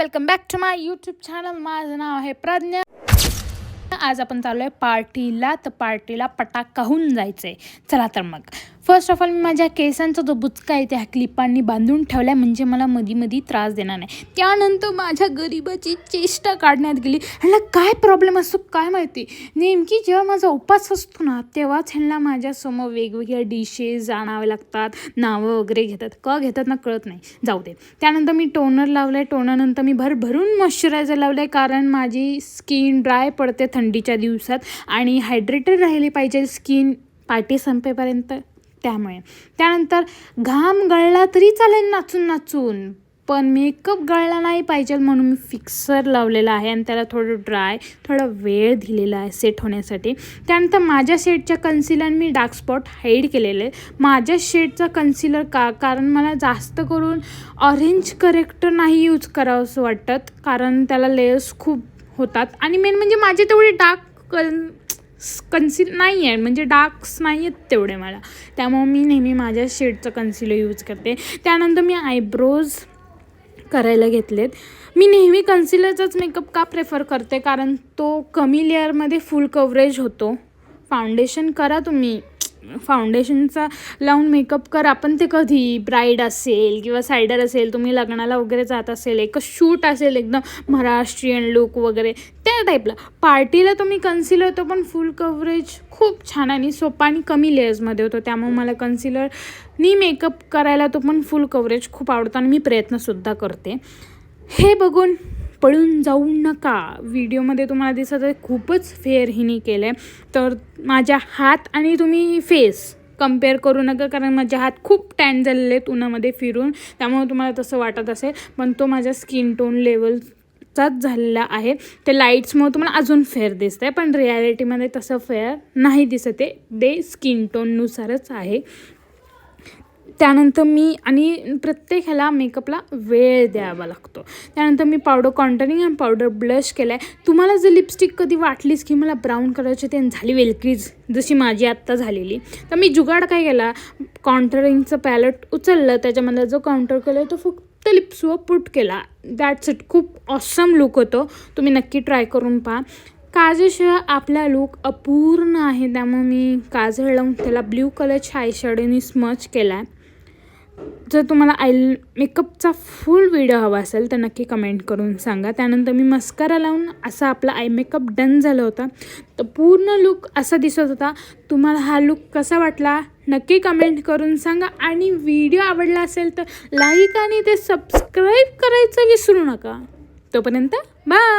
Welcome back to my YouTube channel. माझं नाव आहे प्रज्ञा. आज आपण चालू आहे पार्टीला. तर पार्टीला पटाकाहून जायचं आहे. चला तर मग फर्स्ट ऑफ ऑल मी माझ्या केसांचा जो बुचका आहे त्या क्लिपांनी बांधून ठेवला आहे, म्हणजे मला मधी त्रास देणार नाही. त्यानंतर माझ्या गरिबाची चेष्टा काढण्यात गेली. ह्यांना काय प्रॉब्लेम असतो काय माहिती. नेमकी जेव्हा माझा उपास असतो ना तेव्हाच ह्यांना माझ्यासमोर वेगवेगळ्या डिशेस आणावे लागतात, नावं वगैरे घेतात. का घेतात ना कळत नाही, जाऊ दे. त्यानंतर मी टोनर लावलं आहे. टोनरनंतर मी भरभरून मॉइश्चरायझर लावलं आहे, कारण माझी स्किन ड्राय पडते थंडीच्या दिवसात आणि हायड्रेटेड राहिली पाहिजे स्किन पार्टी संपेपर्यंत. त्यामुळे त्यानंतर घाम गळला तरी चालेल नाचून नाचून, पण मेकअप गळला नाही पाहिजे म्हणून मी फिक्सर लावलेला आहे आणि त्याला थोडा वेळ दिलेला आहे सेट होण्यासाठी. त्यानंतर माझ्या शेडच्या कन्सिलर मी डार्क स्पॉट हाईड केलेले. माझ्या शेडचा कन्सिलर कारण मला जास्त करून ऑरेंज करेक्टर नाही यूज करावं असं वाटतं, कारण त्याला लेयर्स खूप होतात आणि मेन म्हणजे माझे तेवढे डार्क कन्सिलर नाही आहे, म्हणजे डार्क्स नाही आहेत तेवढे मला. त्यामुळे मी नेहमी माझ्या शेडचं कन्सिलर यूज करते. त्यानंतर मी आयब्रोज करायला घेतलेत. मी नेहमी कन्सिलरचाच मेकअप का प्रेफर करते, कारण तो कमी लेअरमध्ये फुल कव्हरेज होतो. फाउंडेशन करा तुम्ही, फाउंडेशनचा लावून मेकअप करा, पण ते कधी ब्राईड असेल किंवा सायडर असेल, तुम्ही लग्नाला वगैरे जात असेल, एक शूट असेल एकदम महाराष्ट्रीयन लुक वगैरे त्या टाईपला, पार्टीला तुम्ही कन्सिलर होतो पण फुल कव्हरेज खूप छान आणि सोपा आणि कमी लेयर्समध्ये होतो. त्यामुळे मला कन्सिलरनी मेकअप करायला तो पण फुल कव्हरेज खूप आवडतो आणि मी प्रयत्नसुद्धा करते. हे बघून पळून जाऊ नका. व्हिडिओमध्ये तुम्हाला दिसत आहे खूपच फेअर हिनी केलं आहे, तर माझ्या हात आणि तुम्ही फेस कम्पेअर करू नका, कारण माझे हात खूप टॅन झालेले आहेत उन्हामध्ये फिरून, त्यामुळे तुम्हाला तसं वाटत असेल, पण तो माझ्या स्किन टोन लेवलचाच झालेला आहे. ते लाईट्समुळे तुम्हाला अजून फेअर दिसतं आहे, पण रिॲलिटीमध्ये तसं फेअर नाही दिसत आहे, ते स्किन टोननुसारच आहे. त्यानंतर मी आणि प्रत्येक ह्याला मेकअपला वेळ द्यावा लागतो. त्यानंतर मी पावडर कॉन्टरिंग आणि पावडर ब्लश केला आहे. तुम्हाला जर लिपस्टिक कधी वाटलीच की मला ब्राऊन करायची ते झाली वेलक्रीज जशी माझी आत्ता झालेली, तर मी जुगाड काय केला, कॉन्टरिंगचं पॅलेट उचललं, त्याच्यामधला जो काउंटर कलर तो फक्त लिप्सवर पुट केला. That's it. खूप ऑसम लुक होतो, तुम्ही नक्की ट्राय करून पहा. काजळशिवाय आपला लुक अपूर्ण आहे, त्यामुळे मी काजळ लावून त्याला ब्ल्यू कलरच्या आयशॅडोनी स्मच केला आहे. जर तुम्हाला मेकअपचा फुल व्हिडिओ हवा असेल तर नक्की कमेंट करून सांगा. त्यानंतर मी मस्कारा लावून असा आपला आय मेकअप डन झाला होता. तर पूर्ण लुक असा दिसत होता. तुम्हाला हा लुक कसा वाटला नक्की कमेंट करून सांगा आणि व्हिडिओ आवडला असेल तर लाईक आणि ते सबस्क्राईब करायचं विसरू नका. तोपर्यंत बाय.